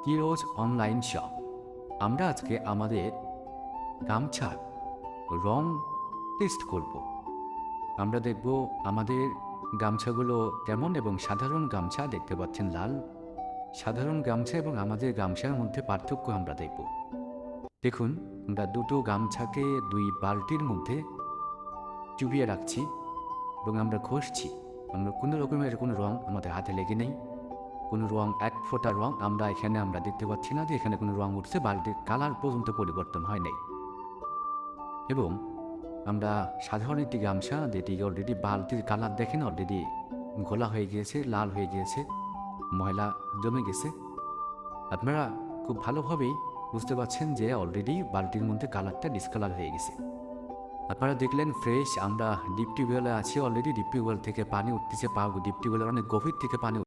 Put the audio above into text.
Kiroj online shop. আমরা আজকে আমাদের গামছার রং টেস্ট করব। আমরা দেখব আমাদের গামছাগুলো কেমন, এবং সাধারণ গামছা দেখতে পাচ্ছেন লাল, সাধারণ গামছা এবং আমাদের গামছার মধ্যে পার্থক্য আমরা দেখব। দেখুন, আমরা দুটো গামছাকে দুই বালতির মধ্যে চুবিয়ে রাখছি এবং আমরা ঘষছি। আমরা কোনো রকমের কোনো রং আমাদের হাতে লেগে নেই, কোনো রং, এক ফোঁটা রং আমরা দেখতে পাচ্ছি না যে এখানে কোনো রং উঠছে। বালতির কালার পর্যন্ত পরিবর্তন হয় নাই। এবং আমরা সাধারণ একটি গামছা যেটি অলরেডি বালতির কালার দেখেন অলরেডি ঘোলা হয়ে গিয়েছে, লাল হয়ে গিয়েছে, ময়লা জমে গেছে। আপনারা খুব ভালোভাবেই বুঝতে পারছেন যে অলরেডি বালতির মধ্যে কালারটা ডিসকালার হয়ে গেছে। আপনারা দেখলেন ফ্রেশ। আমরা ডিপ টিউবওয়েলে আছি অলরেডি, ডিপ টিউবওয়েল থেকে পানি উঠতেছে, ডিপ টিউবওয়েলের অনেক গভীর থেকে পানি